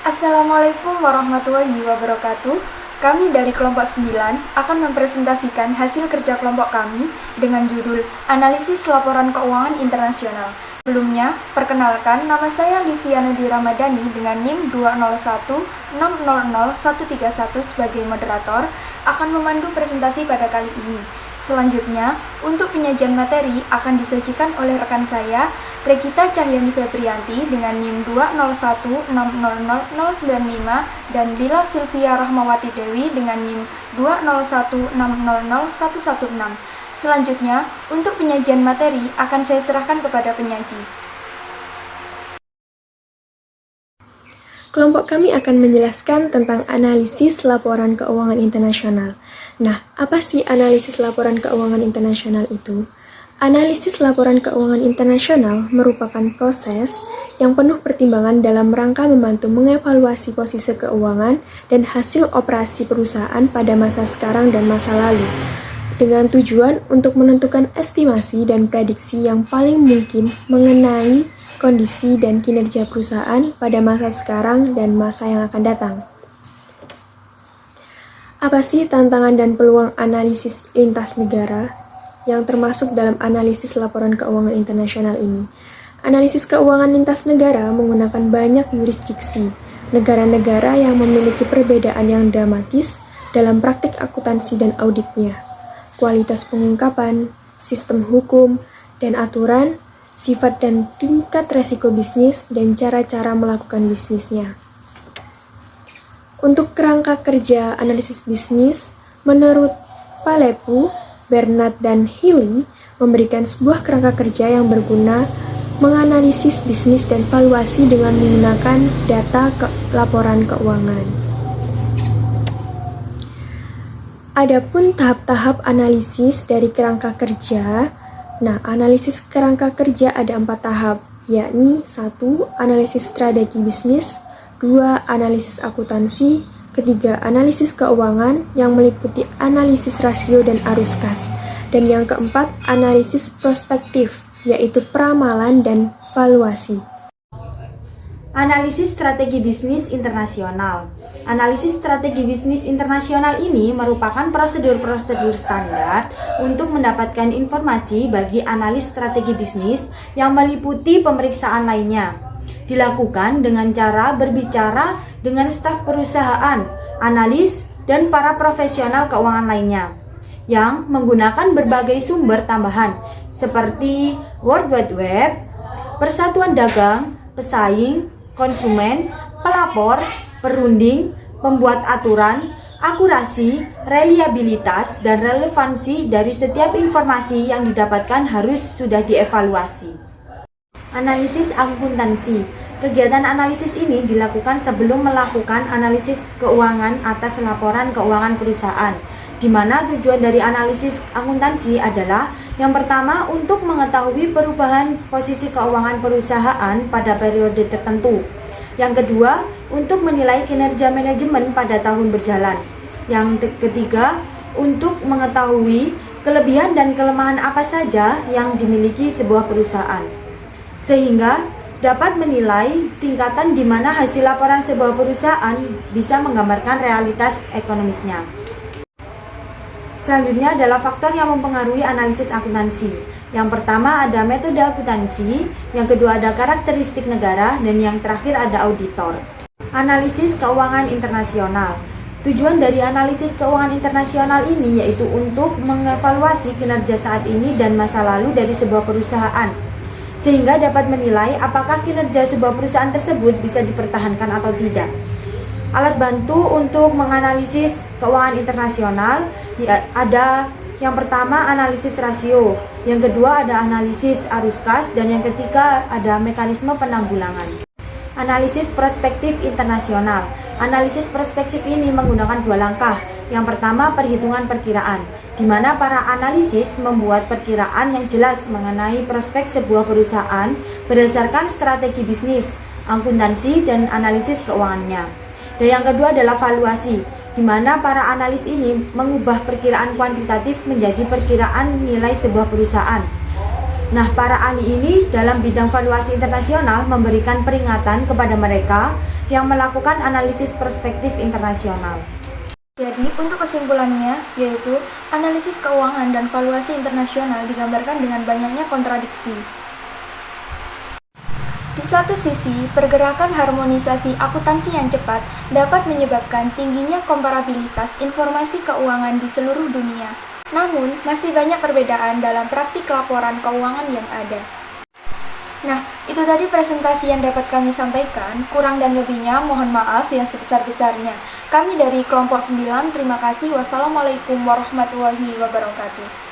Assalamualaikum warahmatullahi wabarakatuh. Kami dari kelompok 9 akan mempresentasikan hasil kerja kelompok kami dengan judul Analisis Laporan Keuangan Internasional. Sebelumnya, perkenalkan, nama saya Liviana Dwi Ramadhani dengan NIM 201600131 sebagai moderator akan memandu presentasi pada kali ini. Selanjutnya, untuk penyajian materi akan disajikan oleh rekan saya, Regita Cahyani Febrianti dengan NIM 201600095 dan Lila Sylvia Rahmawati Dewi dengan NIM 201600116. Selanjutnya, untuk penyajian materi akan saya serahkan kepada penyaji. Kelompok kami akan menjelaskan tentang analisis laporan keuangan internasional. Nah, apa sih analisis laporan keuangan internasional itu? Analisis laporan keuangan internasional merupakan proses yang penuh pertimbangan dalam rangka membantu mengevaluasi posisi keuangan dan hasil operasi perusahaan pada masa sekarang dan masa lalu, dengan tujuan untuk menentukan estimasi dan prediksi yang paling mungkin mengenai kondisi dan kinerja perusahaan pada masa sekarang dan masa yang akan datang. Apa sih tantangan dan peluang analisis lintas negara yang termasuk dalam analisis laporan keuangan internasional ini? Analisis keuangan lintas negara menggunakan banyak yurisdiksi, negara-negara yang memiliki perbedaan yang dramatis dalam praktik akuntansi dan auditnya, kualitas pengungkapan, sistem hukum, dan aturan, sifat dan tingkat resiko bisnis, dan cara-cara melakukan bisnisnya. Untuk kerangka kerja analisis bisnis, menurut Palepu, Bernard, dan Healy, memberikan sebuah kerangka kerja yang berguna menganalisis bisnis dan valuasi dengan menggunakan data laporan keuangan. Adapun tahap-tahap analisis dari kerangka kerja, analisis kerangka kerja ada 4 tahap, yakni 1. Analisis strategi bisnis, 2. Analisis akuntansi, ketiga, analisis keuangan yang meliputi analisis rasio dan arus kas, dan yang keempat, analisis prospektif, yaitu peramalan dan valuasi. Analisis strategi bisnis internasional. Analisis strategi bisnis internasional ini merupakan prosedur-prosedur standar untuk mendapatkan informasi bagi analis strategi bisnis yang meliputi pemeriksaan lainnya. Dilakukan dengan cara berbicara dengan staf perusahaan, analis, dan para profesional keuangan lainnya yang menggunakan berbagai sumber tambahan seperti World Wide Web, persatuan dagang, pesaing, konsumen, pelapor, perunding, pembuat aturan, akurasi, reliabilitas, dan relevansi dari setiap informasi yang didapatkan harus sudah dievaluasi. Analisis akuntansi. Kegiatan analisis ini dilakukan sebelum melakukan analisis keuangan atas laporan keuangan perusahaan, di mana tujuan dari analisis akuntansi adalah yang pertama untuk mengetahui perubahan posisi keuangan perusahaan pada periode tertentu. Yang kedua, untuk menilai kinerja manajemen pada tahun berjalan. Yang ketiga, untuk mengetahui kelebihan dan kelemahan apa saja yang dimiliki sebuah perusahaan, sehingga dapat menilai tingkatan di mana hasil laporan sebuah perusahaan bisa menggambarkan realitas ekonomisnya. Selanjutnya adalah faktor yang mempengaruhi analisis akuntansi. Yang pertama ada metode akuntansi, yang kedua ada karakteristik negara, dan yang terakhir ada auditor. Analisis keuangan internasional. Tujuan dari analisis keuangan internasional ini yaitu untuk mengevaluasi kinerja saat ini dan masa lalu dari sebuah perusahaan, sehingga dapat menilai apakah kinerja sebuah perusahaan tersebut bisa dipertahankan atau tidak. Alat bantu untuk menganalisis keuangan internasional ada yang pertama analisis rasio, yang kedua ada analisis arus kas, dan yang ketiga ada mekanisme penanggulangan. Analisis prospektif internasional. Analisis prospektif ini menggunakan 2 langkah. Yang pertama perhitungan perkiraan, di mana para analisis membuat perkiraan yang jelas mengenai prospek sebuah perusahaan berdasarkan strategi bisnis, akuntansi, dan analisis keuangannya. Dan yang kedua adalah valuasi, di mana para analis ini mengubah perkiraan kuantitatif menjadi perkiraan nilai sebuah perusahaan. Nah, para ahli ini dalam bidang valuasi internasional memberikan peringatan kepada mereka yang melakukan analisis perspektif internasional. Jadi, untuk kesimpulannya, yaitu analisis keuangan dan valuasi internasional digambarkan dengan banyaknya kontradiksi. Di satu sisi, pergerakan harmonisasi akuntansi yang cepat dapat menyebabkan tingginya komparabilitas informasi keuangan di seluruh dunia. Namun, masih banyak perbedaan dalam praktik laporan keuangan yang ada. Nah, itu tadi presentasi yang dapat kami sampaikan. Kurang dan lebihnya mohon maaf yang sebesar-besarnya. Kami dari kelompok 9, terima kasih. Wassalamualaikum warahmatullahi wabarakatuh.